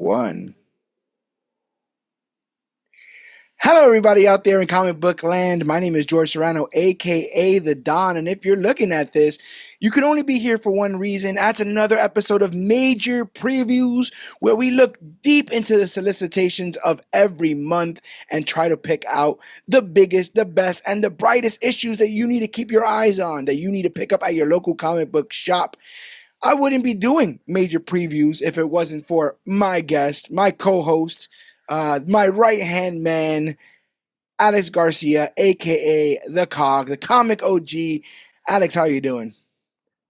one. Hello, everybody out there in comic book land. My name is George Serrano, aka The Don. And if you're looking at this, you can only be here for one reason. That's another episode of Major Previews, where we look deep into the solicitations of every month and try to pick out the biggest, the best, and the brightest issues that you need to keep your eyes on, that you need to pick up at your local comic book shop. I wouldn't be doing major previews if it wasn't for my guest, my co-host, my right-hand man, Alex Garcia, aka the Cog, the comic OG. Alex, how you doing?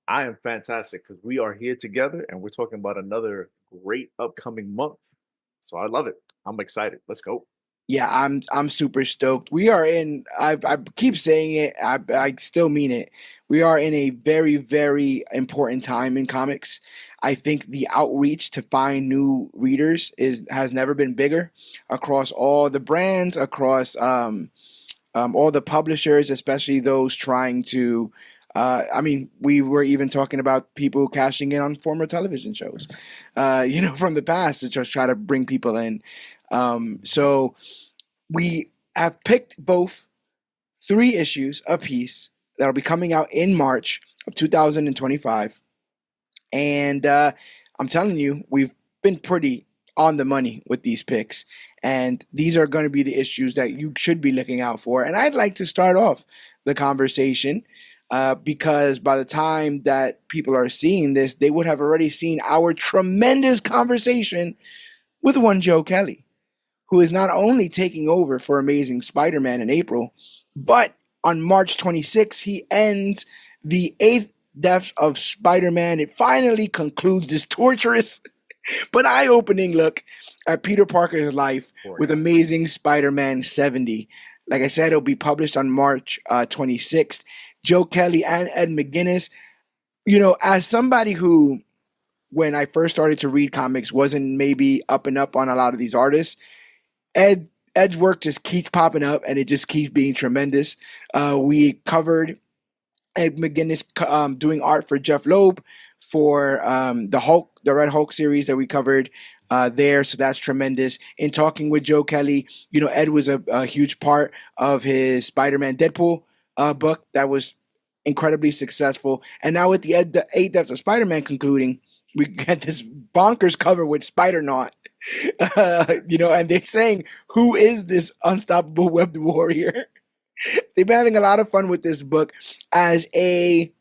I am fantastic because we are here together and we're talking about another great upcoming month. So I love it. I'm excited. Let's go. Yeah, I'm super stoked. We are in. I keep saying it. I still mean it. We are in a very very important time in comics. I think the outreach to find new readers is has never been bigger across all the brands, across all the publishers, especially those trying to. I mean, we were even talking about people cashing in on former television shows, from the past to just try to bring people in. So we have picked both three issues apiece that'll be coming out in March of 2025. And I'm telling you, we've been pretty on the money with these picks. And these are going to be the issues that you should be looking out for. And I'd like to start off the conversation because by the time that people are seeing this, they would have already seen our tremendous conversation with one Joe Kelly, who is not only taking over for Amazing Spider Man in April, but on March 26th, he ends the eighth deaths of Spider Man. It finally concludes this torturous but eye opening look at Peter Parker's life Poor with guy. Amazing Spider Man 70. Like I said, it'll be published on March 26th. Joe Kelly and Ed McGuinness, as somebody who, when I first started to read comics, wasn't maybe up and up on a lot of these artists, Ed's work just keeps popping up, and it just keeps being tremendous. We covered Ed McGuinness doing art for Jeff Loeb for the Hulk, the Red Hulk series that we covered there. So that's tremendous. In talking with Joe Kelly, Ed was a huge part of his Spider-Man Deadpool book that was incredibly successful. And now with the eight deaths of Spider-Man concluding, we get this bonkers cover with Spider-Naut. And they're saying, who is this unstoppable webbed warrior? They've been having a lot of fun with this book as a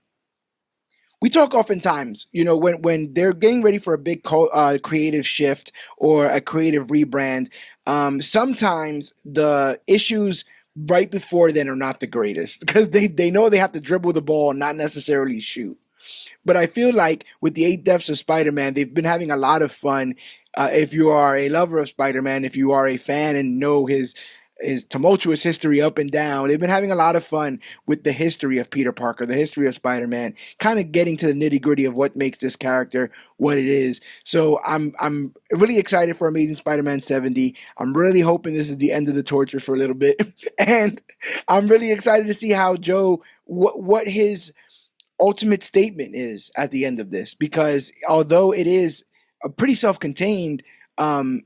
we talk oftentimes, when they're getting ready for a big creative shift or a creative rebrand, sometimes the issues right before then are not the greatest because they know they have to dribble the ball, not necessarily shoot. But I feel like with the eight deaths of Spider-Man, they've been having a lot of fun. If you are a lover of Spider-Man, if you are a fan and know his tumultuous history up and down, they've been having a lot of fun with the history of Peter Parker, the history of Spider-Man, kind of getting to the nitty gritty of what makes this character what it is. So I'm really excited for Amazing Spider-Man 70. I'm really hoping this is the end of the torture for a little bit, and I'm really excited to see how Joe what his ultimate statement is at the end of this, because although it is a pretty self-contained, um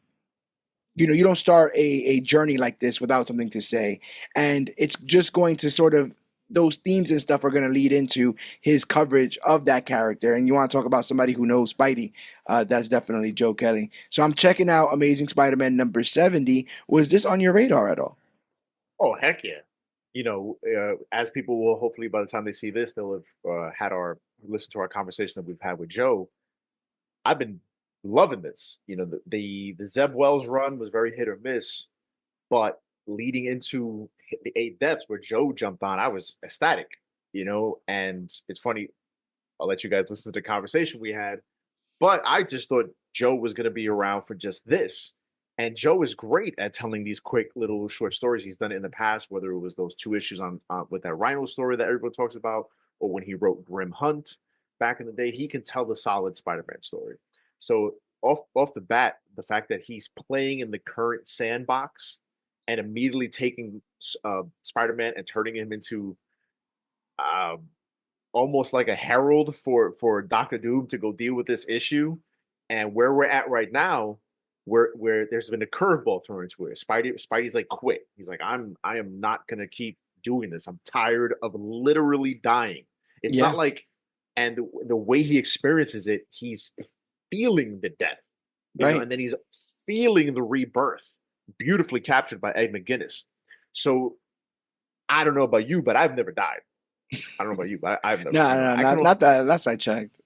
you don't start a journey like this without something to say, and it's just going to sort of, those themes and stuff are going to lead into his coverage of that character. And you want to talk about somebody who knows Spidey, that's definitely Joe Kelly. So I'm checking out Amazing Spider-Man number 70. Was this on your radar at all? Oh, heck yeah. As people will hopefully by the time they see this, they'll have had our listen to our conversation that we've had with Joe. I've been loving this. The Zeb Wells run was very hit or miss, but leading into the eight deaths where Joe jumped on, I was ecstatic. And it's funny. I'll let you guys listen to the conversation we had. But I just thought Joe was going to be around for just this. And Joe is great at telling these quick little short stories. He's done it in the past, whether it was those two issues on with that Rhino story that everyone talks about, or when he wrote Grim Hunt back in the day. He can tell the solid Spider-Man story. So off the bat, the fact that he's playing in the current sandbox and immediately taking Spider-Man and turning him into um, almost like a herald for Doctor Doom to go deal with this issue, and where we're at right now where there's been a curveball thrown into it. Spidey's like quit. He's like, I am not gonna keep doing this. I'm tired of literally dying. It's not Yeah. like, and the way he experiences it, he's feeling the death, Right. and then he's feeling the rebirth, beautifully captured by Ed McGuinness. So I don't know about you, but I've never died. I don't know about you, but I've never, No, no, I can, not that. That's I checked.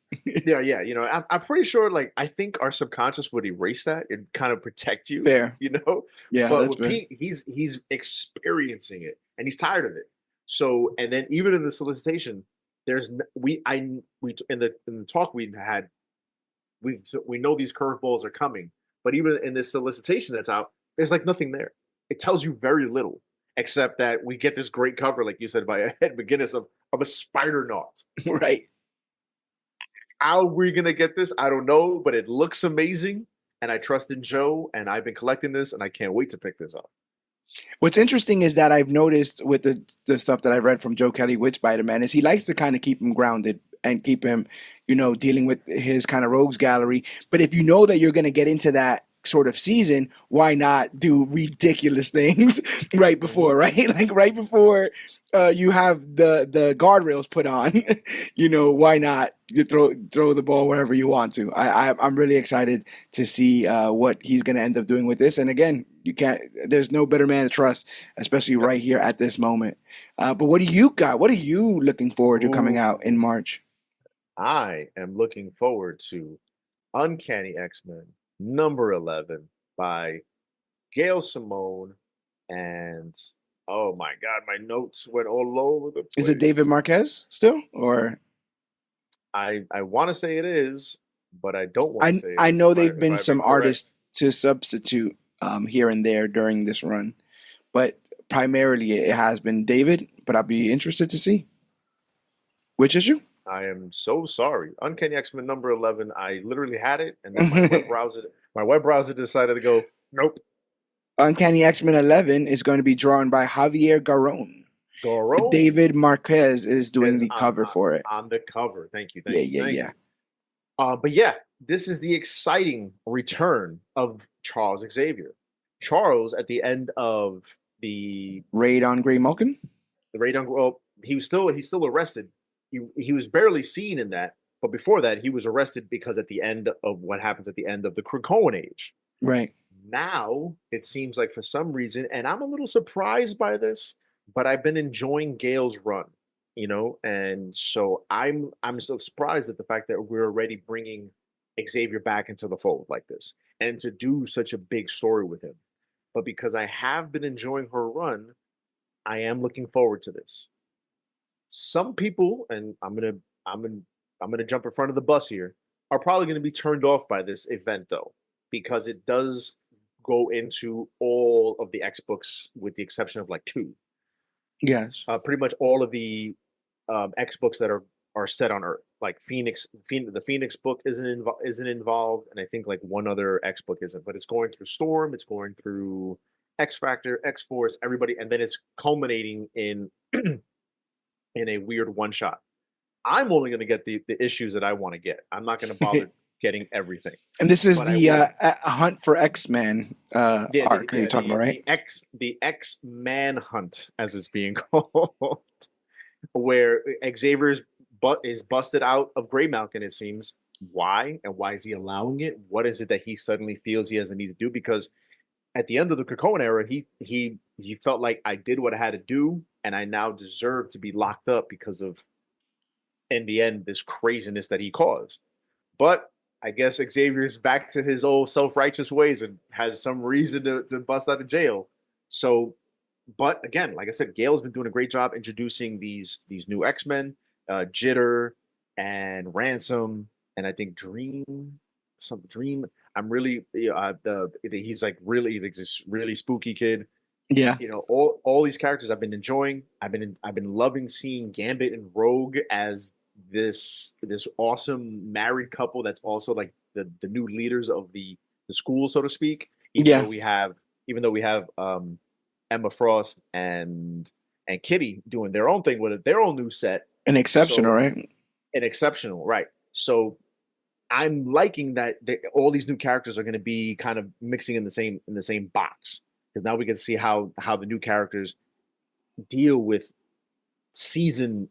yeah, yeah, I'm pretty sure, like, I think our subconscious would erase that and kind of protect you, Fair. you know. Yeah, But that's with fair. Pete, he's experiencing it and he's tired of it. So, and then even in the solicitation, there's we in the talk we had, we know these curveballs are coming, but even in this solicitation that's out, there's like nothing there. It tells you very little, except that we get this great cover, like you said, by Ed McGuinness of a spider knot. Right. How we're gonna get this, I don't know, but it looks amazing, and I trust in Joe, and I've been collecting this, and I can't wait to pick this up. What's interesting is that I've noticed with the stuff that I've read from Joe Kelly with Spider-Man is he likes to kind of keep him grounded and keep him, dealing with his kind of rogues gallery. But if you know that you're going to get into that sort of season, why not do ridiculous things right before, Mhm. right? Like right before you have the guardrails put on, why not you throw the ball wherever you want to? I'm really excited to see what he's going to end up doing with this. And again, you can't. There's no better man to trust, especially Yep. right here at this moment. But what do you got? What are you looking forward to coming out in Ooh, March? I am looking forward to Uncanny X-Men #11 by Gail Simone, and oh my God, my notes went all over the Is it David place. Marquez still, or I want to say it is, but I don't want to I say it I is. know they've If been I'm some artists incorrect, to substitute here and there during this run, but primarily it has been David. But I'll be interested to see which issue. I am so sorry. Uncanny X-Men #11. I literally had it, and then my web browser decided to go, nope, Uncanny X-Men 11 is going to be drawn by Javier Garron. Goro David Marquez is doing is the cover for it. on the cover. Thank you, Yeah, thank you, yeah, thank yeah. you. But yeah, this is the exciting return of Charles Xavier. Charles, at the end of the Raid on Grey Malkin? the Radon, well, he's still arrested. He was barely seen in that, but before that, he was arrested because at the end of what happens at the end of the Krakoan age. Right. Now it seems like for some reason, and I'm a little surprised by this, but I've been enjoying Gail's run, and so I'm so surprised at the fact that we're already bringing Xavier back into the fold like this, and to do such a big story with him. But because I have been enjoying her run, I am looking forward to this. Some people, and I'm gonna jump in front of the bus here, are probably gonna be turned off by this event though, because it does go into all of the X books with the exception of like two. Yes. Pretty much all of the X books that are set on Earth. Like the Phoenix book isn't involved, and I think like one other X book isn't. But it's going through Storm, it's going through X Factor, X Force, everybody, and then it's culminating in a weird one shot. I'm only going to get the issues that I want to get. I'm not going to bother getting everything, And this is but I the will. Hunt for X-Men arc that you're talking about, right? The X Manhunt, as it's being called, where Xavier's butt is busted out of Grey Malkin. It seems. Why, and why is he allowing it? What is it that he suddenly feels he has the need to do? Because at the end of the Krakoan era, he felt like I did what I had to do, and I now deserve to be locked up because of, in the end, this craziness that he caused. But I guess Xavier's back to his old self-righteous ways and has some reason to bust out of jail. So, but again, like I said, Gail's been doing a great job introducing these new X-Men, Jitter and Ransom, and I think Dream. I'm really he's like really this really spooky kid. Yeah. All these characters I've been enjoying. I've been loving seeing Gambit and Rogue as this awesome married couple that's also like the new leaders of the school, so to speak. Even though Yeah. we have Emma Frost and Kitty doing their own thing with it, their own new set. An exceptional, So right? an exceptional, right? So I'm liking that all these new characters are going to be kind of mixing in the same box, because now we get to see how the new characters deal with season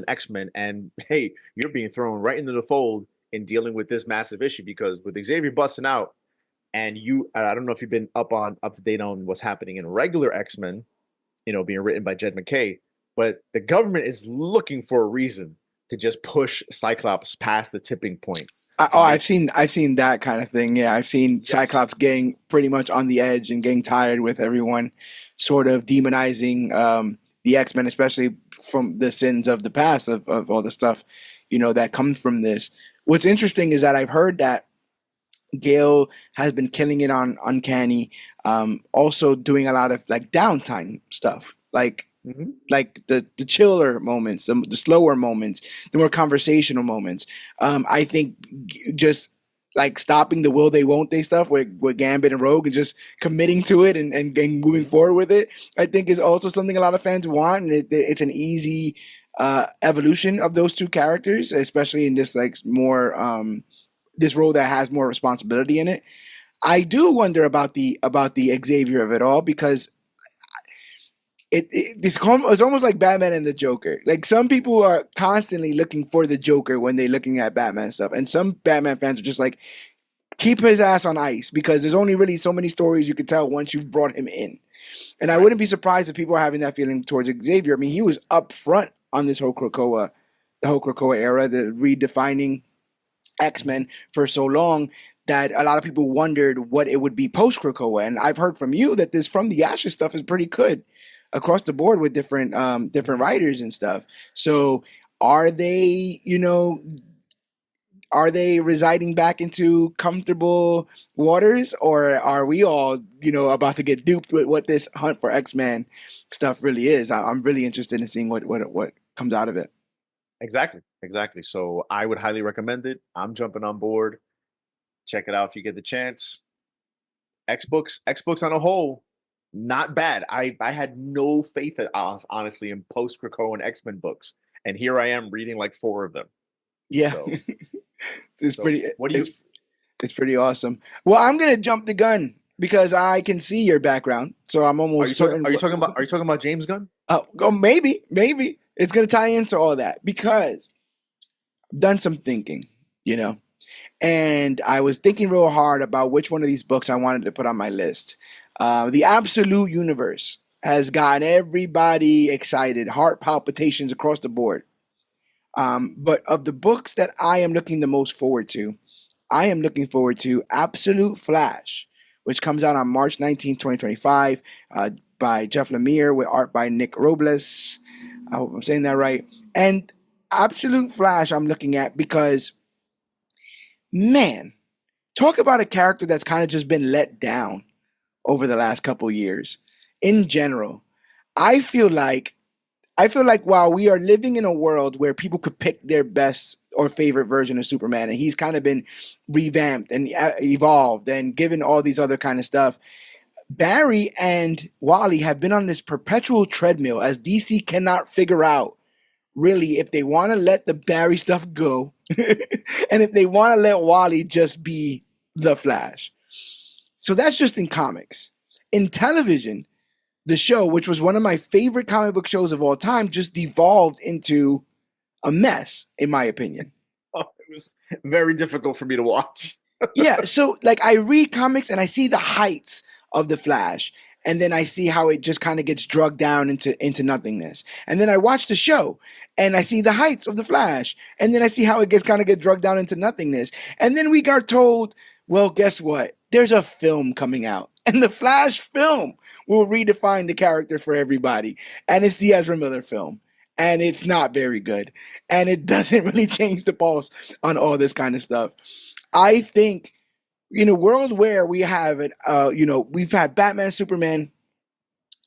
X-Men. And hey, you're being thrown right into the fold in dealing with this massive issue, because with Xavier busting out, and I don't know if you've been up to date on what's happening in regular X-Men, being written by Jed McKay, but the government is looking for a reason to just push Cyclops past the tipping point to I've make seen that kind of thing. Yeah, I've seen yes. Cyclops getting pretty much on the edge and getting tired with everyone sort of demonizing the X-Men, especially from the sins of the past of all the stuff, that comes from this. What's interesting is that I've heard that Gail has been killing it on Uncanny, also doing a lot of like downtime stuff, Mhm. the chiller moments, the slower moments, the more conversational moments. I think just like stopping the will they won't they stuff with Gambit and Rogue and just committing to it and moving Mhm. forward with it, I think is also something a lot of fans want, and it's an easy evolution of those two characters, especially in this like more this role that has more responsibility in it. I do wonder about the Xavier of it all because it's almost like Batman and the Joker. Like some people are constantly looking for the Joker when they're looking at Batman stuff, and some Batman fans are just like keep his ass on ice because there's only really so many stories you can tell once you've brought him in. And I Right. wouldn't be surprised if people are having that feeling towards Xavier. I mean, he was up front on this the whole Krakoa era, the redefining Mhm. X-Men for so long that a lot of people wondered what it would be post Krakoa. And I've heard from you that this From the Ashes stuff is pretty good across the board with different Mhm. writers and stuff. So are they, are they residing back into comfortable waters, or are we all, about to get duped with what this hunt for X-Men stuff really is? I'm really interested in seeing what comes out of it. Exactly. Exactly. So I would highly recommend it. I'm jumping on board. Check it out if you get the chance. X books on a whole, not bad. I had no faith honestly in post Krakoa and X-Men books, and here I am reading like four of them. Yeah, So it's so pretty. what do you It's pretty awesome. Well, I'm gonna jump the gun because I can see your background, so I'm almost certain. are you talking about James Gunn? Oh, maybe it's gonna tie into all that because I've done some thinking, you know, and I was thinking real hard about which one of these books I wanted to put on my list. The Absolute Universe has gotten everybody excited, heart palpitations across the board. But of the books that I am looking the most forward to, I am looking forward to Absolute Flash, which comes out on March 19th, 2025, by Jeff Lemire with art by Nick Robles. I hope I'm saying that right. And Absolute Flash, I'm looking at because, man, talk about a character that's kind of just been let down over the last couple years. In general, I feel like I feel like while we are living in a world where people could pick their best or favorite version of Superman, and he's kind of been revamped and evolved and given all these other kind of stuff, Barry and Wally have been on this perpetual treadmill as DC cannot figure out really if they want to let the Barry stuff go and if they want to let Wally just be the Flash. So that's just in comics. In television, the show, which was one of my favorite comic book shows of all time, just devolved into a mess, in my opinion. It was very difficult for me to watch. Yeah, so like I read comics and I see the heights of the Flash, and then I see how it just kind of gets drugged down into nothingness. And then I watch the show and I see the heights of the Flash, and then I see how it gets kind of get drugged down into nothingness. And then we got told, well, guess what? There's a film coming out, and the Flash film will redefine the character for everybody. And it's the Ezra Miller film. And it's not very good. And it doesn't really change the pulse on all this kind of stuff. I think in a world where we have it, we've had Batman, Superman,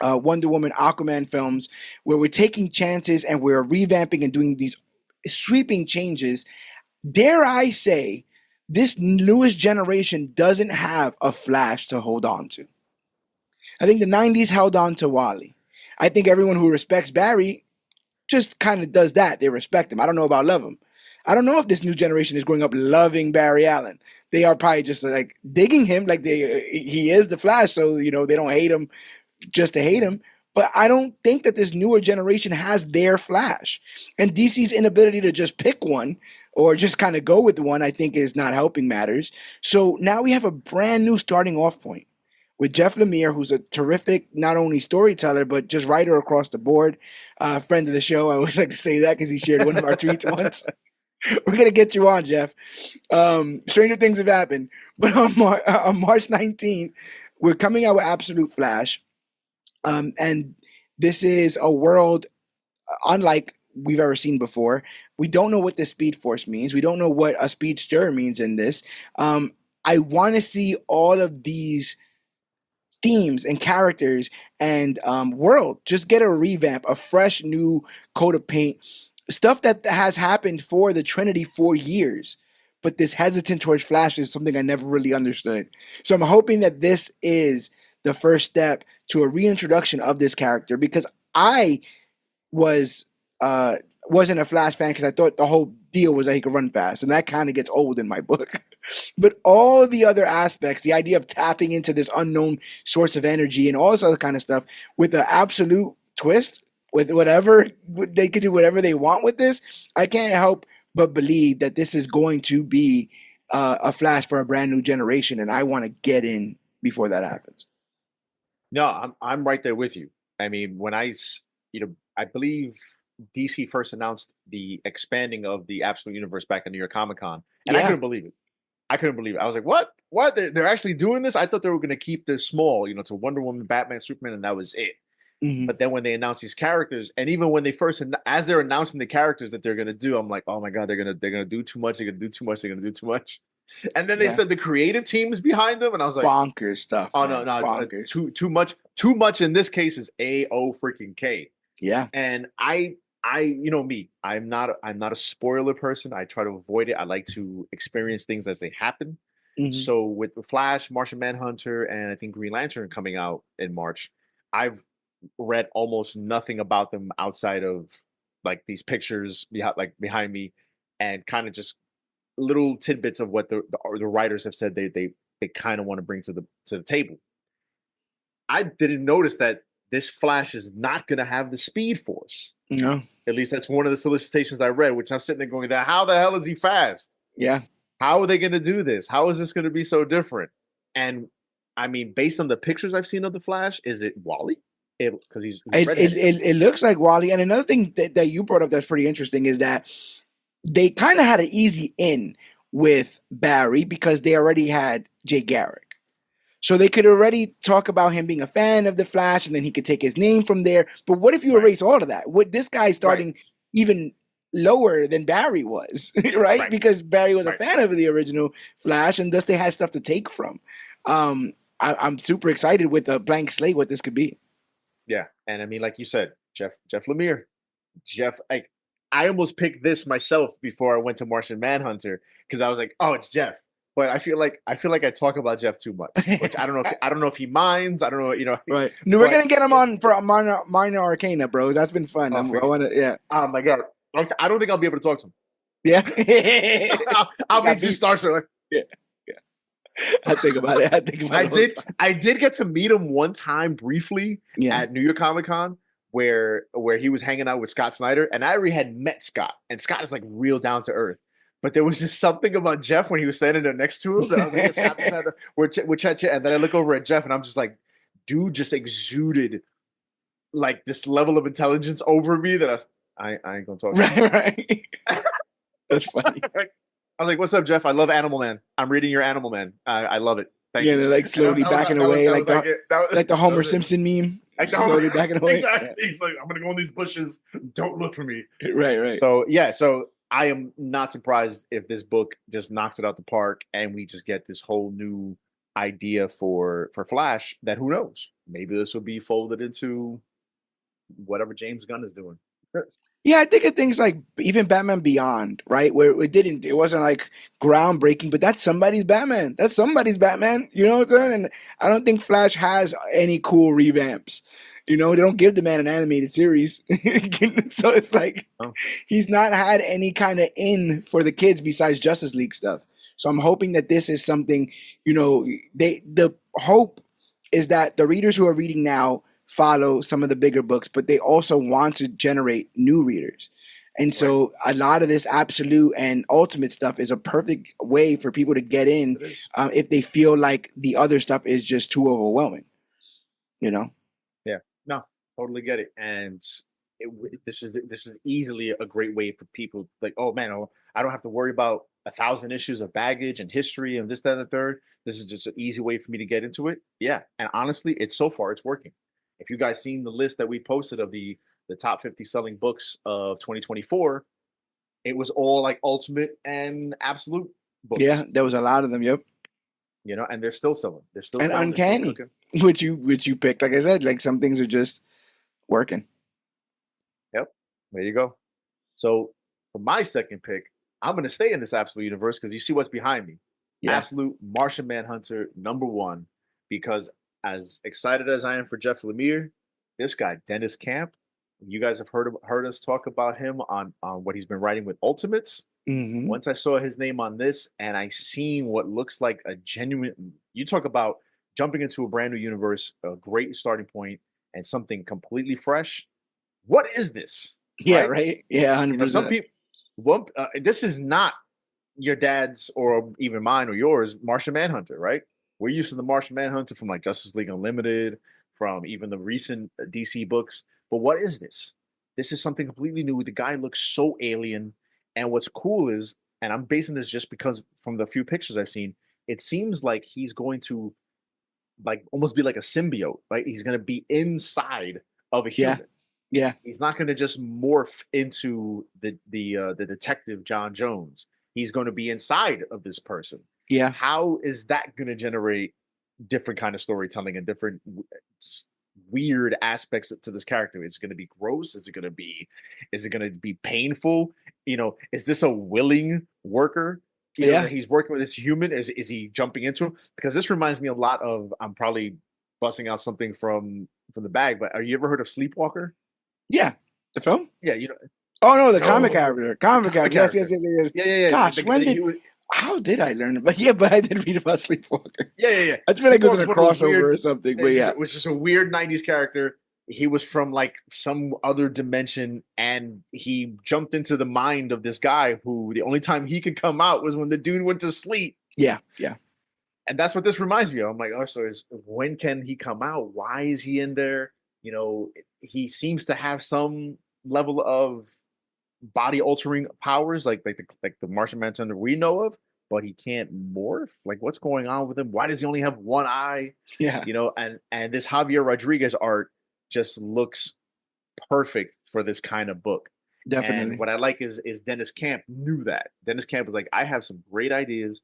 Wonder Woman, Aquaman films, where we're taking chances and we're revamping and doing these sweeping changes. Dare I say, this newest generation doesn't have a Flash to hold on to. I think the '90s held on to Wally. I think everyone who respects Barry just kind of does that. They respect him. I don't know about love him. I don't know if this new generation is growing up loving Barry Allen. They are probably just like digging him, like he is the Flash, so they don't hate him just to hate him. But I don't think that this newer generation has their Flash. And DC's inability to just pick one or just kind of go with one, I think, is not helping matters. So now we have a brand new starting off point with Jeff Lemire, who's a terrific, not only storyteller, but just writer across the board. Friend of the show. I always like to say that because he shared one of our tweets once. We're going to get you on, Jeff. Stranger things have happened. But on March 19th, we're coming out with Absolute Flash. And this is a world unlike we've ever seen before. We don't know what the Speed Force means. We don't know what a speedster means in this. I want to see all of these themes and characters and world just get a revamp, a fresh new coat of paint, stuff that has happened for the Trinity for years. But this hesitant towards Flash is something I never really understood. So I'm hoping that this is the first step to a reintroduction of this character, because I wasn't a Flash fan because I thought the whole deal was that he could run fast, and that kind of gets old in my book. But all the other aspects, the idea of tapping into this unknown source of energy and all this other kind of stuff with an absolute twist, with whatever they could do, whatever they want with this, I can't help but believe that this is going to be a Flash for a brand new generation, and I want to get in before that happens. No, I'm right there with you. I mean, when I believe DC first announced the expanding of the Absolute Universe back in New York Comic Con, and I Yeah. couldn't believe it. I couldn't believe it. I was like, "What? What? They're actually doing this?" I thought they were going to keep this small, to Wonder Woman, Batman, Superman, and that was it. Mhm. But then when they announced these characters, and even when they as they're announcing the characters that they're going to do, I'm like, "Oh my god, they're going to do too much. They're going to do too much. They're going to do too much." And then they Yeah. said the creative teams behind them, and I was like, Bonkers stuff. "Oh man. no, Bonkers. too much. Too much in this case is A-O freaking K." Yeah. And you know me, I'm not a spoiler person. I try to avoid it. I like to experience things as they happen. Mhm. So with the Flash, Martian Manhunter, and I think Green Lantern coming out in March, I've read almost nothing about them outside of like these pictures behind me, and kind of just little tidbits of what the writers have said they kind of want to bring to the table. I didn't notice that this Flash is not going to have the Speed Force. No. At least that's one of the solicitations I read, which I'm sitting there going, how the hell is he fast? Yeah. How are they going to do this? How is this going to be so different? And I mean, based on the pictures I've seen of the Flash, is it Wally? Because he's redheaded. It looks like Wally. And another thing that you brought up that's pretty interesting is that they kind of had an easy in with Barry because they already had Jay Garrick. So they could already talk about him being a fan of the Flash, and then he could take his name from there. But what if you erase all of that? Would this guy starting even lower than Barry was, right? Because Barry was a fan of the original Flash, and thus they had stuff to take from. I'm super excited with a blank slate what this could be. Yeah, and I mean, like you said, Jeff Lemire, I almost picked this myself before I went to Martian Manhunter because I was like, oh, it's Jeff. But I feel like I talk about Jeff too much, which I don't know. I don't know if he minds. I don't know. Right. No, we're gonna get him on for a minor arcana, bro. That's been fun. Oh my god. I don't think I'll be able to talk to him. Yeah. I'll be too starstruck. Yeah. I think about it. I did get to meet him one time briefly at New York Comic Con where he was hanging out with Scott Snyder, and I already had met Scott, and Scott is like real down to earth. But there was just something about Jeff when he was standing there next to him that I was like, Scott, we're chatting, and then I look over at Jeff, and I'm just like, dude, just exuded like this level of intelligence over me that I ain't gonna talk to him. Right. That's funny. I was like, "What's up, Jeff? I love Animal Man. I'm reading your Animal Man. I love it. Thank you." They're like slowly backing away, like the Homer Simpson meme. Like slowly backing away. Exactly. Yeah. He's like, "I'm gonna go in these bushes. Don't look for me." Right. So I am not surprised if this book just knocks it out the park and we just get this whole new idea for Flash. That who knows? Maybe this will be folded into whatever James Gunn is doing. Yeah, I think of things like even Batman Beyond, right? Where it wasn't like groundbreaking, but that's somebody's Batman. That's somebody's Batman. You know what I'm saying? And I don't think Flash has any cool revamps. You know, they don't give the man an animated series. So it's like Oh, he's not had any kind of in for the kids besides Justice League stuff. So I'm hoping that this is something, the hope is that the readers who are reading now follow some of the bigger books, but they also want to generate new readers. And right. so a lot of this absolute and ultimate stuff is a perfect way for people to get in It is. if they feel like the other stuff is just too overwhelming, you know? Yeah. No, totally get it. And this is easily a great way for people like, oh man, oh, I don't have to worry about 1,000 issues of baggage and history and this, that, and the third. This is just an easy way for me to get into it. Yeah. And honestly, it's so far it's working. If you guys seen the list that we posted of the top 50 selling books of 2024, it was all like ultimate and absolute Yeah, books, there was a lot of them. Yep. and they're still selling. They're still And selling. They're still uncanny, cooking. which you picked. Like I said, like some things are just working. Yep. There you go. So for my second pick, I'm going to stay in this absolute universe because you see what's behind me. Yeah. Absolute Martian Manhunter #1. Because as excited as I am for Jeff Lemire, this guy Dennis Camp, you guys have heard us talk about him on what he's been writing with Ultimates. Hmm. Once I saw his name on this, and I seen what looks like a genuine. You talk about jumping into a brand new universe, a great starting point, and something completely fresh. What is this? Yeah. Right? Right. Yeah. hundred Some percent. people, this is not your dad's or even mine or yours, Martian Manhunter, right? We're used to the Martian Manhunter from like Justice League Unlimited, from even the recent DC books. But what is this? This is something completely new. The guy looks so alien. And what's cool is, and I'm basing this just because from the few pictures I've seen, it seems like he's going to like almost be like a symbiote, right? He's going to be inside of a Yeah. human. Yeah. He's not going to just morph into the detective John Jones. He's going to be inside of this person. Yeah. How is that going to generate different kind of storytelling and different weird aspects to this character? Is it going to be gross? Is it going to be painful? Is this a willing worker? Yeah. That he's working with this human. Is he jumping into him? Because this reminds me a lot of. I'm probably busting out something from the bag, but are you ever heard of Sleepwalker? Yeah. The film? Yeah, Oh no, the comic no, character. the Comic comic character. Yes. Yes. character. Yes. Yes. Yes. Yeah, yeah, yeah. Gosh, when He did? was, How did I learn about? Yeah, but I did read about Sleepwalker. yeah, yeah, yeah. I feel like it was in Sleepwalker's a one of those crossover weird. or something. But It yeah. was just a weird '90s character. He was from like some other dimension, and he jumped into the mind of this guy who the only time he could come out was when the dude went to sleep. Yeah. Yeah. And that's what this reminds me of. I'm like, oh, so when can he come out? Why is he in there? He seems to have some level of body altering powers, like the Martian Manhunter we know of, but he can't morph. Like, what's going on with him? Why does he only have one eye? Yeah. And this Javier Rodriguez art just looks perfect for this kind of book. And Definitely. what I like is Dennis Camp knew that. Dennis Camp was like, I have some great ideas.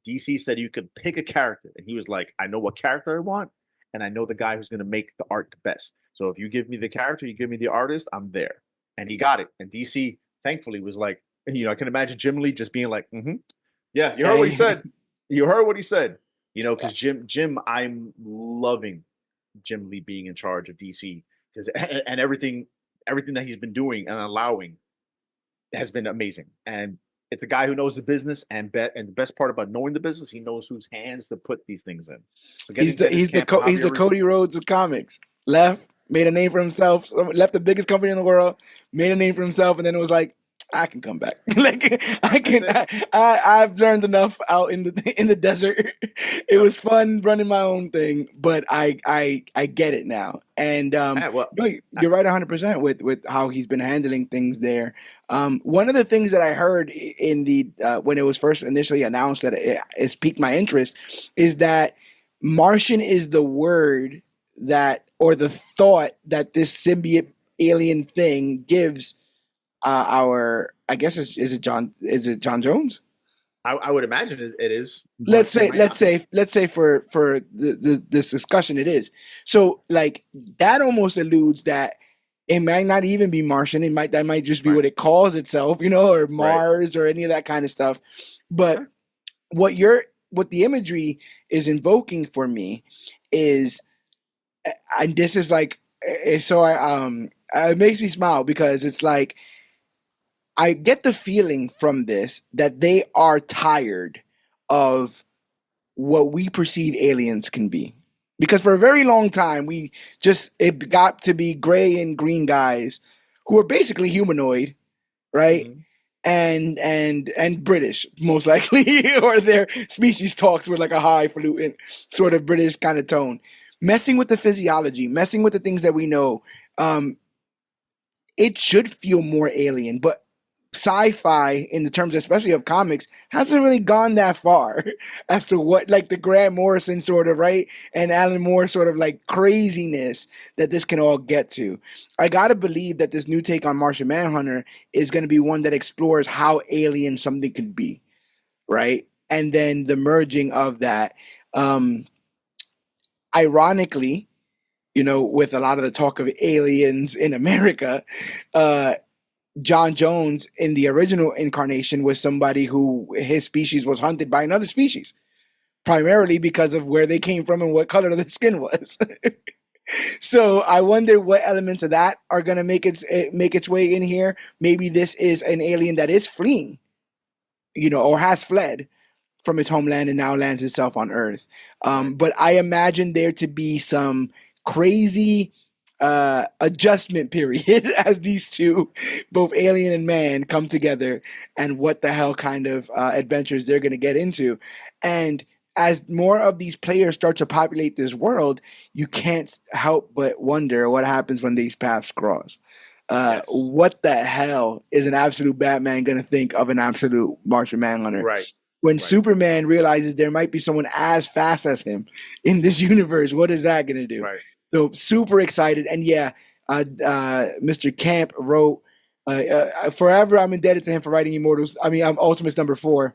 DC said you could pick a character, and he was like, I know what character I want, and I know the guy who's going to make the art the best. So if you give me the character, you give me the artist, I'm there. And he got it. And DC thankfully was like, I can imagine Jim Lee just being like, yeah, you heard what he Hey. said. You heard what he said. Because Jim, I'm loving Jim Lee being in charge of DC because and everything that he's been doing and allowing has been amazing. And it's a guy who knows the business and the best part about knowing the business, he knows whose hands to put these things in. So He's getting the Dennis Camp and he's the Javier, Cody Rhodes of comics. Left, made a name for himself, left the biggest company in the world, made a name for himself, and then it was like, I can come back. Like I that's can. it. I've learned enough out in the desert. It Yep. was fun running my own thing, but I get it now. And Well, no, you're right 100% with how he's been handling things there. One of the things that I heard in the when it was first initially announced that it's piqued my interest is that Martian is the word that or the thought that this symbiote alien thing gives our I guess is it John Jones? I would imagine it is, Let's but it say might not be. for this discussion it is. So like that almost alludes that it might not even be Martian. That might just be Right. what it calls itself, or Right. Mars or any of that kind of stuff. But Okay. what you're what the imagery is invoking for me is and this is like So it makes me smile because it's like I get the feeling from this that they are tired of what we perceive aliens can be. Because for a very long time, it got to be gray and green guys who are basically humanoid, right? Mhm. And British, most likely, or their species talks with like a highfalutin sort of British kind of tone, messing with the physiology, messing with the things that we know. Um, it should feel more alien, but sci-fi in the terms especially of comics hasn't really gone that far as to what like the Grant Morrison sort of right and Alan Moore sort of like craziness that this can all get to. I gotta believe that this new take on Martian Manhunter is going to be one that explores how alien something could be, right? And then the merging of that. um Ironically, with a lot of the talk of aliens in America, uh John Jones in the original incarnation was somebody who his species was hunted by another species, primarily because of where they came from and what color their skin was. So I wonder what elements of that are going to make its way in here. Maybe this is an alien that is fleeing, or has fled from its homeland and now lands itself on Earth. Right. But I imagine there to be some crazy adjustment period as these two, both alien and man, come together and what the hell kind of adventures they're going to get into. And as more of these players start to populate this world, you can't help but wonder what happens when these paths cross. Yes. What the hell is an absolute Batman going to think of an absolute Martian Manhunter? Right. When Right. Superman realizes there might be someone as fast as him in this universe, what is that going to do? Right. So super excited, and yeah, Mr. Camp wrote. Forever, I'm indebted to him for writing Immortals. I mean, I'm Ultimates #4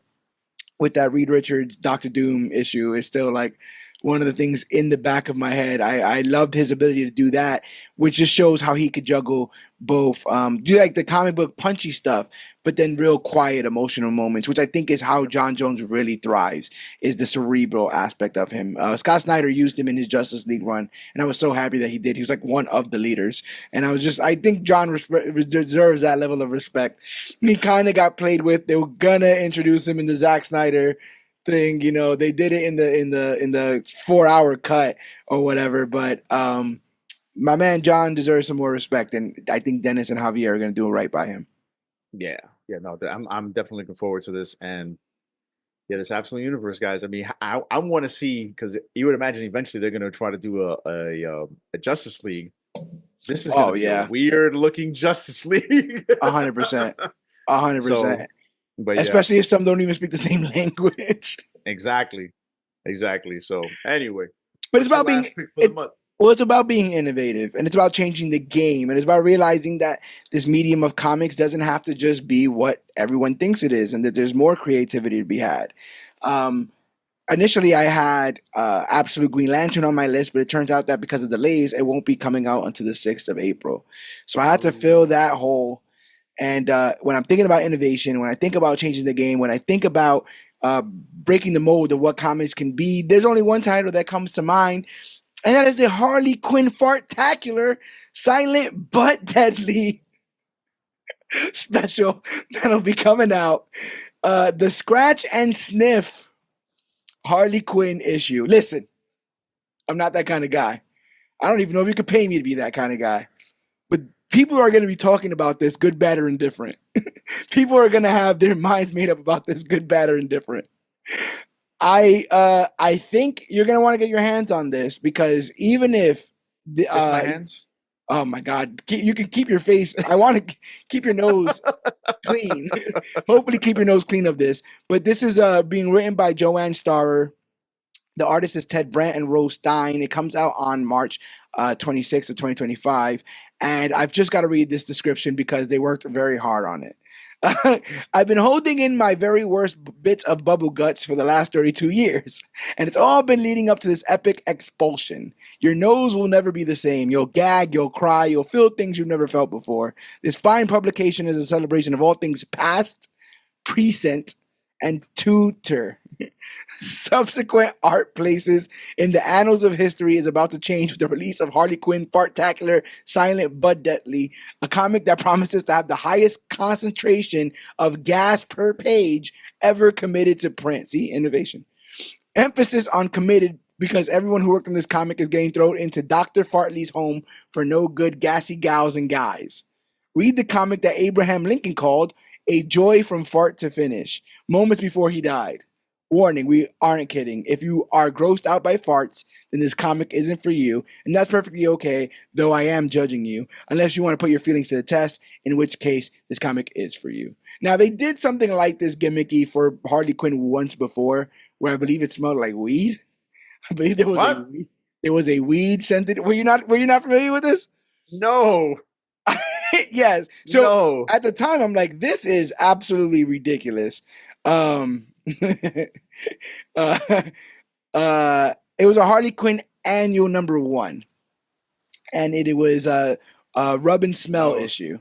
with that Reed Richards Doctor Doom issue. Is still like one of the things in the back of my head. I loved his ability to do that, which just shows how he could juggle both, do like the comic book punchy stuff, but then real quiet emotional moments, which I think is how John Jones really thrives, is the cerebral aspect of him. Scott Snyder used him in his Justice League run, and I was so happy that he did. He was like one of the leaders, and I think John deserves that level of respect. He kind of got played with. They were gonna introduce him in the Zack Snyder thing. They did it in the 4-hour cut or whatever, but my man John deserves some more respect, and I think Dennis and Javier are going to do it right by him. Yeah. Yeah. No, I'm definitely looking forward to this. And yeah, this Absolute Universe, guys. I mean, I want to see, because you would imagine eventually they're going to try to do a Justice League. This is going to Oh be a yeah, weird looking Justice League. 100%, a hundred So, percent. but yeah, Especially if some don't even speak the same language. exactly, exactly. So anyway, But it's what's your about being last pick for the it. month? Well, it's about being innovative, and it's about changing the game, and it's about realizing that this medium of comics doesn't have to just be what everyone thinks it is, and that there's more creativity to be had. Um, Initially, I had Absolute Green Lantern on my list, but it turns out that because of delays, it won't be coming out until the 6th of April. So I had to fill Ooh, that hole. And when I'm thinking about innovation, when I think about changing the game, when I think about breaking the mold of what comics can be, there's only one title that comes to mind, and that is the Harley Quinn Fartacular Silent but Deadly special that'll be coming out. The Scratch and Sniff Harley Quinn issue. Listen, I'm not that kind of guy. I don't even know if you could pay me to be that kind of guy. But people are going to be talking about this good, bad, or indifferent. People are going to have their minds made up about this good, bad, or indifferent. I think you're going to want to get your hands on this because even if the kiss my hands. oh my god, you can keep your face. I want to keep your nose clean. Hopefully, keep your nose clean of this. But this is being written by Joanne Starrer. The artist is Ted Brandt and Rose Stein. It comes out on March 26th of 2025. And I've just got to read this description because they worked very hard on it. I've been holding in my very worst bits of bubble guts for the last 32 years, and it's all been leading up to this epic expulsion. Your nose will never be the same. You'll gag, you'll cry, you'll feel things you've never felt before. This fine publication is a celebration of all things past, present, and tutor. Subsequent art places in the annals of history is about to change with the release of Harley Quinn Fartacular Silent But Deadly, a comic that promises to have the highest concentration of gas per page ever committed to print. See, innovation. Emphasis on committed because everyone who worked on this comic is getting thrown into Dr. Fartley's home for no good gassy gals and guys. Read the comic that Abraham Lincoln called A Joy from Fart to Finish, moments before he died. Warning, we aren't kidding. If you are grossed out by farts, then this comic isn't for you, and that's perfectly okay, though I am judging you, unless you want to put your feelings to the test, in which case this comic is for you. Now, they did something like this gimmicky for Harley Quinn once before, where I believe it smelled like weed. I believe What? there was a weed scented. Were you not familiar with this? No, Yes. So no. at the time, I'm like, this is absolutely ridiculous. Um, uh, it was a Harley Quinn annual #1, and it was a rub and smell No. issue,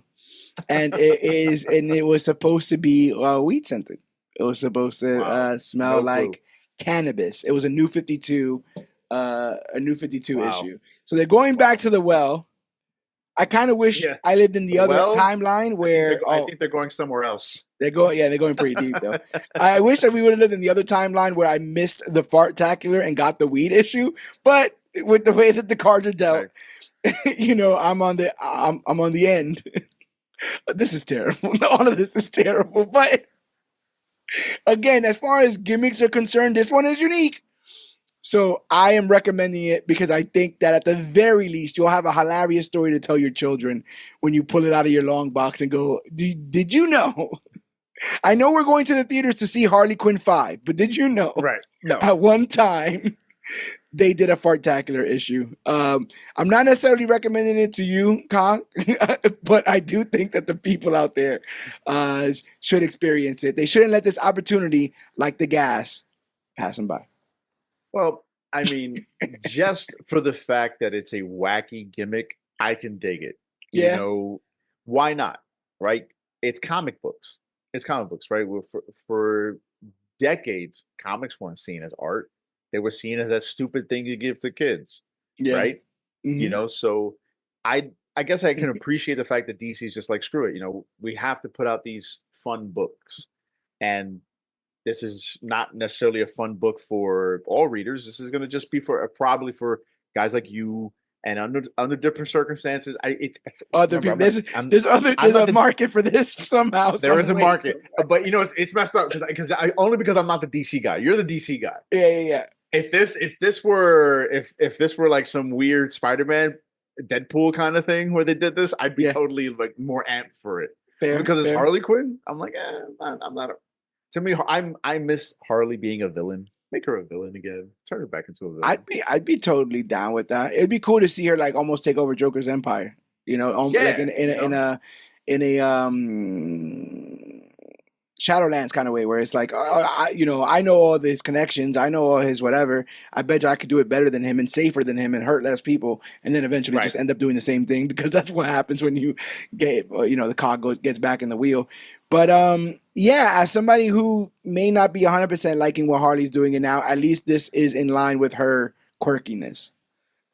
and it was supposed to be weed scented. It was supposed to Wow. smell No clue. like cannabis. It was a new 52 Wow. issue. So they're going back Wow. to the well. I kind of wish Yeah. I lived in the other Well, timeline where I think they're going somewhere else. they're going pretty deep though. I wish that we would have lived in the other timeline where I missed the fartacular and got the weed issue, but with the way that the cards are dealt, Right. I'm on the end. This is terrible. All of this is terrible. But again, as far as gimmicks are concerned, this one is unique. So I am recommending it because I think that at the very least you'll have a hilarious story to tell your children when you pull it out of your long box and go, Did you know? I know we're going to the theaters to see Harley Quinn 5, but did you know Right. No. at one time they did a fartacular issue? I'm not necessarily recommending it to you, Kong, but I do think that the people out there should experience it. They shouldn't let this opportunity, like the gas, pass them by. Well, I mean, just for the fact that it's a wacky gimmick, I can dig it. You Yeah. know, why not? Right? It's comic books. It's comic books, right? Well, for decades, comics weren't seen as art. They were seen as that stupid thing you give to kids, Yeah. right? You Hmm. know, so I guess I can appreciate the fact that DC's just like, screw it. You know, we have to put out these fun books. And this is not necessarily a fun book for all readers. This is going to just be for probably for guys like you, and under different circumstances. Other Remember, people, I'm there's not a the market for this somehow, there some is a way. market, but you know it's messed up because I only because I'm not the DC guy. You're the DC guy. Yeah, yeah, yeah. If this were like some weird Spider-Man Deadpool kind of thing where they did this, I'd be Yeah. totally like more amped for it. But Fair, because it's fair. Harley Quinn, I'm like, I'm not. To me, I miss Harley being a villain. Make her a villain again. Turn her back into a villain. I'd be totally down with that. It'd be cool to see her like almost take over Joker's empire. Like Yeah, in you know. a Shadowlands kind of way, where it's like, I know all his connections, I know all his whatever. I bet you I could do it better than him and safer than him and hurt less people, and then eventually Right. just end up doing the same thing because that's what happens when you get, the cog gets back in the wheel. But yeah, as somebody who may not be 100% liking what Harley's doing, and now at least this is in line with her quirkiness.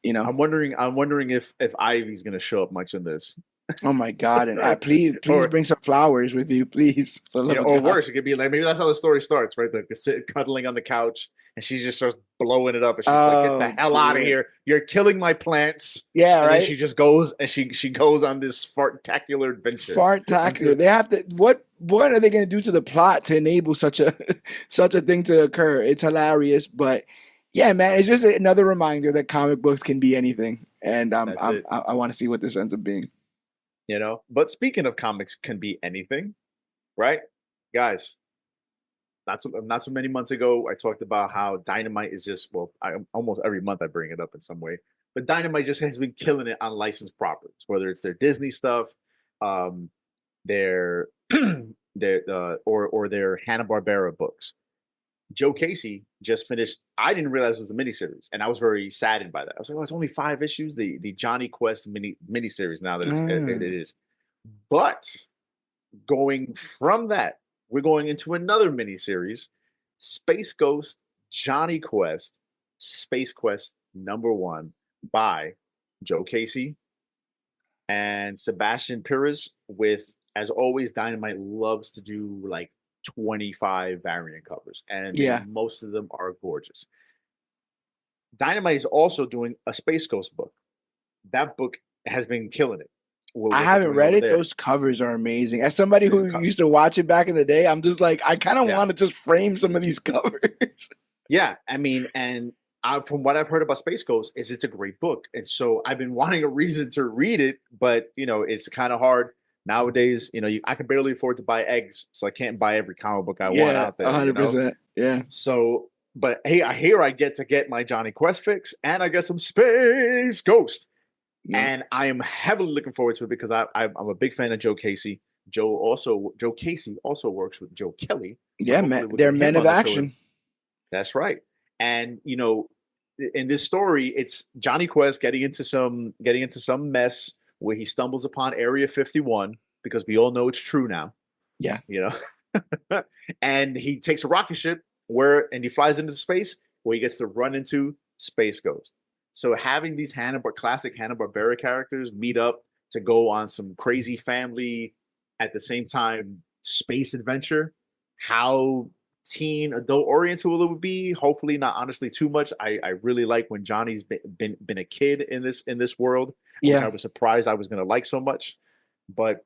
You know. I'm wondering if Ivy's gonna show up much in this, Oh my God! And please or bring some flowers with you, please, for the you love know, of or God. worse, it could be like maybe that's how the story starts, right? Like cuddling on the couch, and she just starts blowing it up, and she's like, "Get the Oh hell out of dear. here! You're killing my plants!" Yeah, And then right. she just goes and she goes on this fartacular adventure Fartacular. into They have to. What are they going to do to the plot to enable such a such a thing to occur? It's hilarious, but yeah, man, it's just another reminder that comic books can be anything, and that's it. I want to see what this ends up being. You know. But speaking of comics, can be anything, right, guys? Not so many months ago, I talked about how Dynamite is just well, almost every month I bring it up in some way, but Dynamite just has been killing it on licensed properties, whether it's their Disney stuff, um, their or their Hanna Barbera books. Joe Casey just finished. I didn't realize it was a miniseries, and I was very saddened by that. I was like, "Oh, it's only 5 issues." The Johnny Quest miniseries. Now that it Mm. is, but going from that, we're going into another miniseries, Space Ghost Johnny Quest, Space Quest #1 by Joe Casey and Sebastian Pires with, as always, Dynamite loves to do like 25 variant covers, and Yeah, most of them are gorgeous. Dynamite is also doing a Space Ghost book. That book has been killing it. I What they're haven't doing read over it. there. Those covers are amazing. As somebody The who used to watch it back in the day, I'm just like, I kind of Yeah, want to just frame some of these covers. yeah. I mean, and from what I've heard about Space Ghost, is it's a great book, and so I've been wanting a reason to read it, but it's kind of hard nowadays. I can barely afford to buy eggs, so I can't buy every comic book I want Yeah, out there. 100%. Yeah. So, but hey, I hear I get to get my Johnny Quest fix, and I get some Space Ghost. No. And I am heavily looking forward to it because I'm a big fan of Joe Casey. Joe Casey also works with Joe Kelly, so Yeah, man. hopefully we'll They're get men him of on the show. action. That's right. And in this story, it's Johnny Quest getting into some mess where he stumbles upon Area 51 because we all know it's true now. Yeah. You know, and he takes a rocket ship and he flies into space where he gets to run into Space Ghost. So having these classic Hanna-Barbera characters meet up to go on some crazy family at the same time space adventure, how teen adult oriented will it be? Hopefully not honestly too much. I really like when Johnny's been a kid in this world, which Yeah. I was surprised I was gonna like so much. But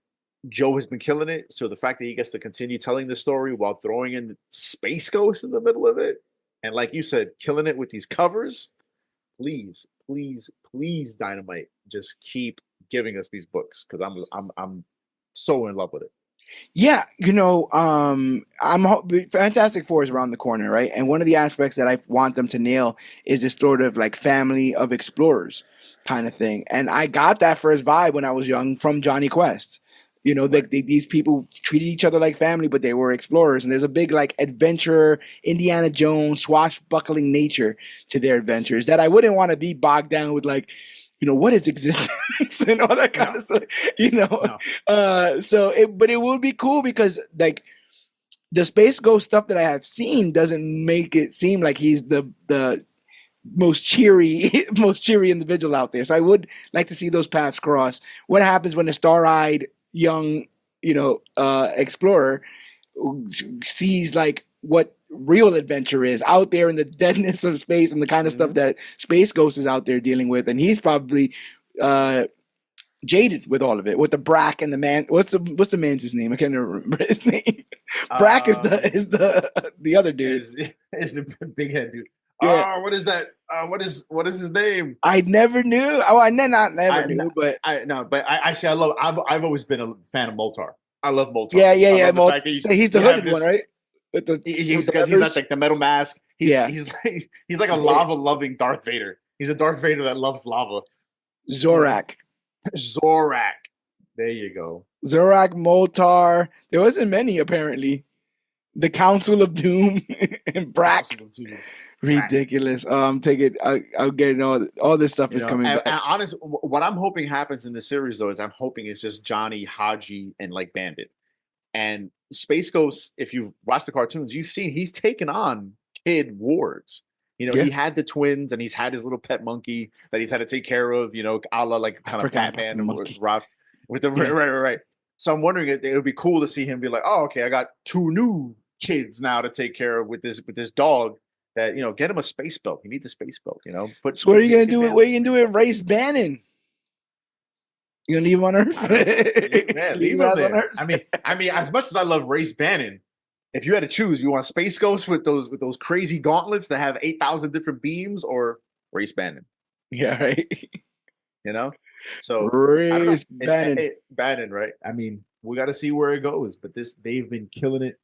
Joe has been killing it. So the fact that he gets to continue telling the story while throwing in Space Ghost in the middle of it, and like you said, killing it with these covers, please, please, please, Dynamite, just keep giving us these books because I'm so in love with it. Yeah, Fantastic Four is around the corner, right? And one of the aspects that I want them to nail is this sort of like family of explorers kind of thing. And I got that first vibe when I was young from Johnny Quest. Right. These people treated each other like family, but they were explorers. And there's a big like adventure, Indiana Jones, swashbuckling nature to their Yes. adventures that I wouldn't want to be bogged down with like, what is existence and all that kind No. of stuff, you know. No. But it would be cool because like the Space Ghost stuff that I have seen doesn't make it seem like he's the most cheery most cheery individual out there. So I would like to see those paths cross. What happens when a star-eyed young explorer sees like what real adventure is out there in the deadness of space and the kind of stuff Mhm. that Space Ghost is out there dealing with, and he's probably uh jaded with all of it, with the Brack and the man. What's the man's name? I can't remember his name. Brack is the Um, is the other dude. is the big head dude. Yeah, Oh, what is that? What is his name? I never knew. Oh, I not never I knew, but I no, but I actually I've always been a fan of Moltar. I love Moltar. yeah, yeah, I yeah. love the fact that So he's the you have hooded one, this. right? With the He's with the got he's got levers. like the metal mask. He's Yeah, he's like he's like a yeah. lava loving Darth Vader. He's a Darth Vader that loves lava. Zorak, Zorak. There you go. Zorak, Moltar. There wasn't many apparently. The Council of Doom and Brack. Possible too. Ridiculous. I'll get it. All this stuff is coming And back. honest, what I'm hoping happens in the series though is I'm hoping it's just Johnny, Haji, and like Bandit. And Space Ghost, if you've watched the cartoons, you've seen he's taken on kid wards. Yeah, He had the twins and he's had his little pet monkey that he's had to take care of, a la like I kind of forgot about Batman the and monkey. Rob with the Yeah. right. So I'm wondering if it would be cool to see him be like, oh, okay, I got two new kids now to take care of with this dog that, get him a space belt. He needs a space belt, Put So what are you gonna give do? Bandit What are a you gonna space do with belt. Race Bannon? You gonna leave him on Earth? I don't know. Man, Leave leave his him ass on there. Earth? I mean, as much as I love Race Bannon, if you had to choose, you want Space Ghost with those crazy gauntlets that have 8,000 different beams, or Race Bannon, Yeah, right. you know? So I don't know. Race It's Bannon. Bannon, right? I mean, we got to see where it goes, but they've been killing it.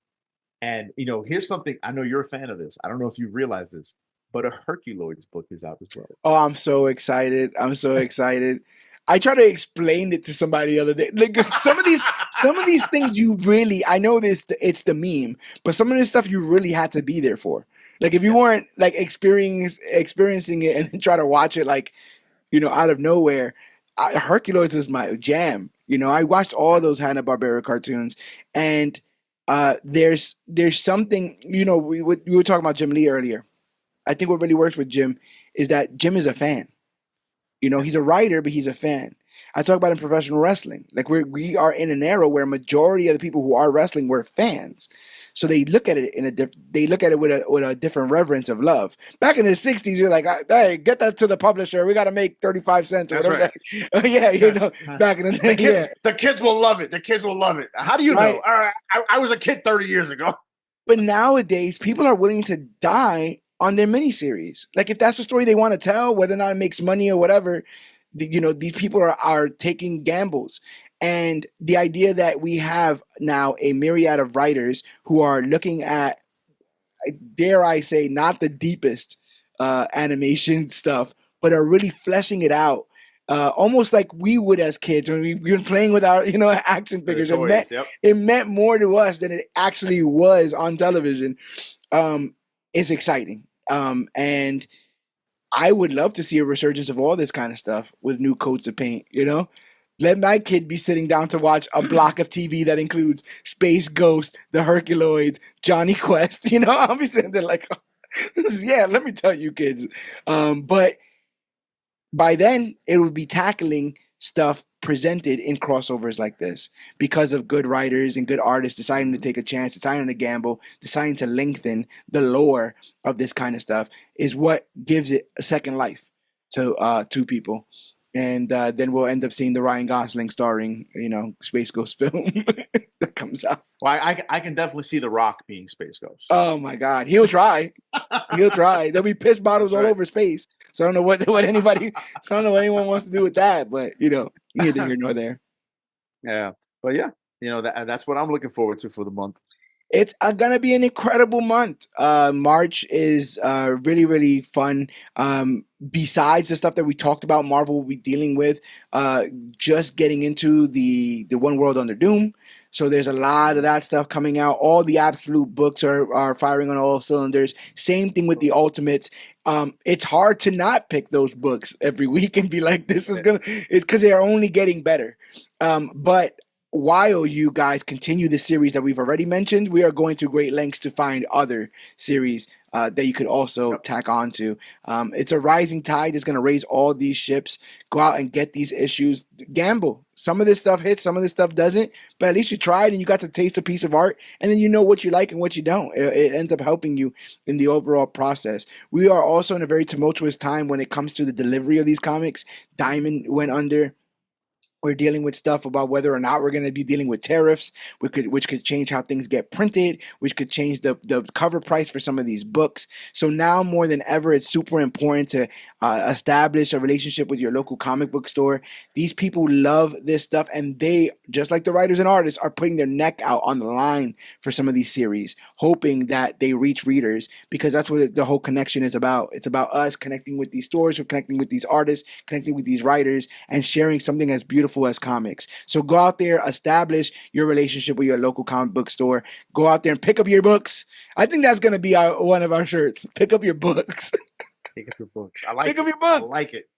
And here's something. I know you're a fan of this. I don't know if you realize this, but a Herculoids book is out as well. Oh, I'm so excited. I'm so excited. I try to explain it to somebody the other day. Like some of these things you really, I know this it's the meme, but some of this stuff you really had to be there for. Like if you Yeah. weren't like experiencing it and then try to watch it like, out of nowhere, Herculoids was my jam. I watched all those Hanna-Barbera cartoons, and there's something, we were talking about Jim Lee earlier. I think what really works with Jim is that Jim is a fan. You know, Yeah, he's a writer, but he's a fan. I talk about in professional wrestling. Like we are in an era where majority of the people who are wrestling were fans. So they look at it they look at it with a different reverence of love. Back in the 60s, you're like, hey, get that to the publisher. We gotta make 35 cents or that's whatever right. that. Yeah, you Yes. know, back in the day, yeah. The kids will love it. The kids will love it. How do you know? Right. All right, I was a kid 30 years ago. But nowadays, people are willing to die on their miniseries. Like if that's the story they want to tell, whether or not it makes money or whatever, you know, these people are taking gambles. And the idea that we have now a myriad of writers who are looking at, dare I say, not the deepest animation stuff, but are really fleshing it out. Almost like we would as kids when we were playing with our, you know, action For the figures. toys. Yep. It meant more to us than it actually was on television. Um, it's exciting. And I would love to see a resurgence of all this kind of stuff with new coats of paint, you know? Let my kid be sitting down to watch a block of TV that includes Space Ghost, the Herculoids, Johnny Quest. You know, I'll be sitting there like, yeah, let me tell you, kids. But by then, it would be tackling stuff presented in crossovers like this because of good writers and good artists deciding to Mhm. take a chance, deciding to gamble, deciding to lengthen the lore of this kind of stuff is what gives it a second life to people. And then we'll end up seeing the Ryan Gosling starring, you know, Space Ghost film that comes out. Well, I can definitely see The Rock being Space Ghost. Oh my God, he'll try. He'll try. There'll be piss bottles That's all right. over space. So I don't know what anybody, I don't know what anyone wants to do with that, but you know, neither here nor there. Yeah, but yeah, that's what I'm looking forward to for the month. It's gonna be an incredible month. March is really, really fun. Besides the stuff that we talked about, Marvel will be dealing with just getting into the One World Under Doom. So there's a lot of Mhm. that stuff coming out. All the absolute books are firing on all cylinders. Same thing with the Ultimates. It's hard to not pick those books every week and be like, this is Yeah. gonna. It's because they are only getting better. But while you guys continue the series that we've already mentioned, we are going to great lengths to find other series that you could also Yep. tack on to. It's a rising tide that's going to raise all these ships. Go out and get these issues. Gamble. Some of this stuff hits, some of this stuff doesn't, but at least you tried and you got to taste a piece of art, and then you know what you like and what you don't. It ends up helping you in the overall process. We are also in a very tumultuous time when it comes to the delivery of these comics. Diamond went under. We're dealing with stuff about whether or not we're going to be dealing with tariffs, which could change how things get printed, which could change the cover price for some of these books. So now more than ever, it's super important to establish a relationship with your local comic book store. These people love this stuff, and they, just like the writers and artists, are putting their neck out on the line for some of these series, hoping that they reach readers because that's what the whole connection is about. It's about us connecting with these stores, or connecting with these artists, connecting with these writers, and sharing something as beautiful as comics. So go out there, establish your relationship with your local comic book store. Go out there and pick up your books. I think that's going to be one of our shirts. Pick up your books. Pick up your books. I like Pick up it. your I books. like it.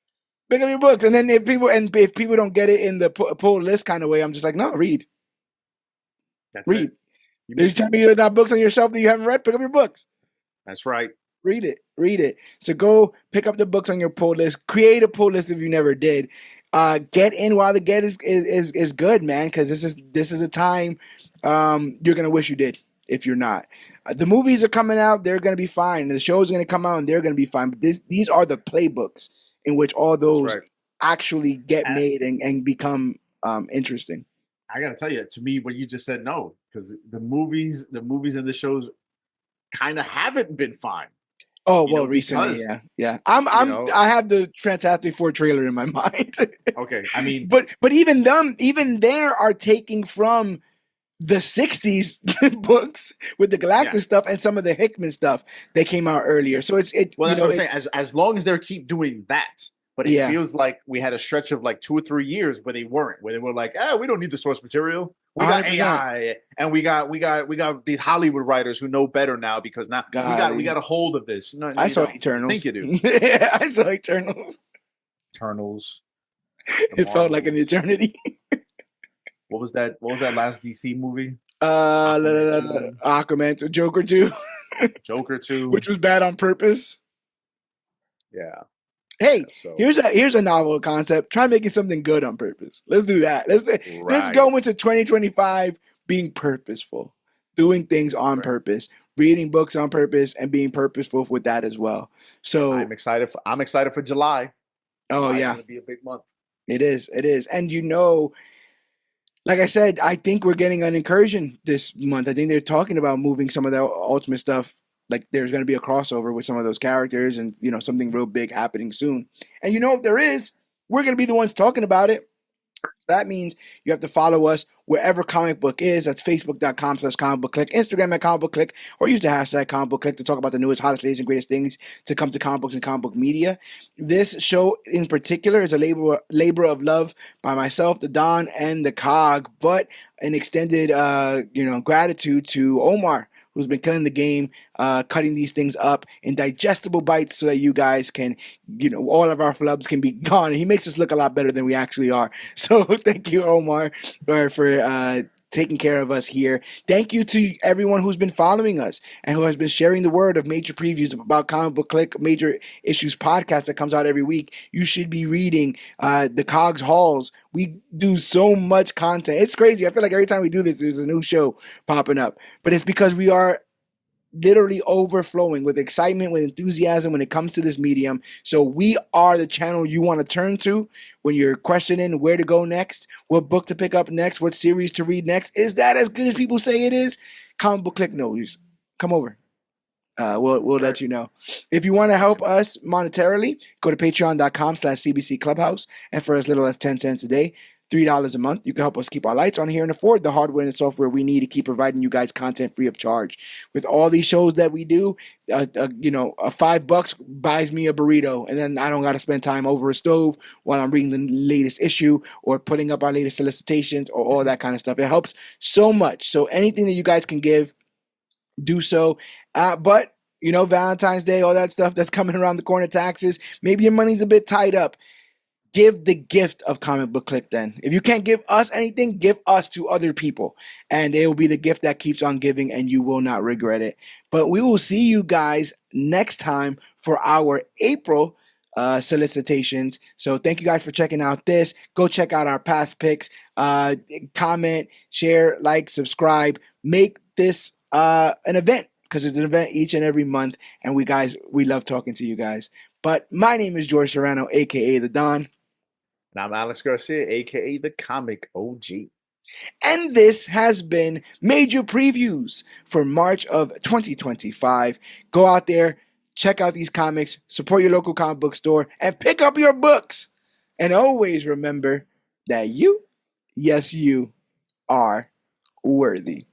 Pick up your books. And then if people don't get it in the pull list kind of way, I'm just like, no, read. That's Read. it. You There's missed it. telling me there's not books on your shelf that you haven't read. Pick up your books. That's right. Read it. Read it. So go pick up the books on your pull list. Create a pull list if you never did. Get in while the get is good, man. Because this is a time you're gonna wish you did if you're not. The movies are coming out; they're gonna be fine. The shows are gonna come out, and they're gonna be fine. But these are the playbooks in which all That's those right. actually get And made and become interesting. I gotta tell you, to me, when you just said no, because the movies and the shows kind of haven't been fine. Oh You well, know, recently, because yeah, yeah. you know, I have the Fantastic Four trailer in my mind. okay. I mean, But even them, even there are taking from the 60s books with the yeah. Galactus stuff and some of the Hickman stuff that came out earlier. So it Well, you that's know what I'm it saying. As long as they keep doing that, but it yeah, feels like we had a stretch of like 2 or 3 years where they weren't, where they were like, we don't need the source material. We got 100%. AI, and we got these Hollywood writers who know better now because now we got Golly. a hold of this. No, I you saw don't. You think Eternals. you do? I saw Eternals. Eternals, the It felt like an Marvels. eternity. What was that? What was that last DC movie? La, Aquaman la, la, 2, Aquaman to Joker 2, Joker 2. which was bad on purpose. Yeah. Hey, So here's a novel concept. Try making something good on purpose. Let's do that. Let's go right. into 2025 being purposeful, doing things on Right. purpose, reading books on purpose, and being purposeful with that as well. So, I'm excited for July. oh July is yeah, going to be a big month. it is, and like I said, I think we're getting an incursion this month. I think they're talking about moving some of the Ultimate stuff. Like there's going to be a crossover with some of those characters, and something real big happening soon. And if there is, we're going to be the ones talking about it. That means you have to follow us wherever comic book is. That's facebook.com/comic book click, Instagram at comic book click, or use the hashtag comic book click to talk about the newest, hottest, latest, and greatest things to come to comic books and comic book media. This show in particular is a labor of love by myself, the Don, and the Cog, but an extended gratitude to Omar, who's been killing the game, cutting these things up in digestible bites so that you guys can, all of our flubs can be gone. And he makes us look a lot better than we actually are. So thank you, Omar, for taking care of us here. Thank you to everyone who's been following us and who has been sharing the word of major previews about Comic Book Click, Major Issues podcast that comes out every week. You should be reading the Cogs Halls. We do so much content. It's crazy. I feel like every time we do this, there's a new show popping up. But it's because we are literally overflowing with excitement, with enthusiasm when it comes to this medium. So we are the channel you want to turn to when you're questioning where to go next, what book to pick up next, what series to read next. Is that as good as people say it is? Comic Book Click knows. Come over. We'll Right. let you know. If you want to help us monetarily, go to patreon.com/CBC Clubhouse. And for as little as 10 cents a day, $3 a month, you can help us keep our lights on here and afford the hardware and software we need to keep providing you guys content free of charge. With all these shows that we do, $5 buys me a burrito, and then I don't got to spend time over a stove while I'm reading the latest issue or putting up our latest solicitations or all that kind of stuff. It helps so much. So anything that you guys can give, do so. But Valentine's Day, all that stuff that's coming around the corner, taxes, maybe your money's a bit tied up. Give the gift of Comic Book Click then. If you can't give us anything, give us to other people. And it will be the gift that keeps on giving, and you will not regret it. But we will see you guys next time for our April solicitations. So thank you guys for checking out this. Go check out our past picks. Comment, share, like, subscribe. Make this an event, because it's an event each and every month. And we love talking to you guys. But my name is George Serrano, aka The Don. And I'm Alex Garcia, aka the Comic OG. And this has been Major Previews for March of 2025. Go out there, check out these comics, support your local comic book store, and pick up your books. And always remember that you, yes, you, are worthy.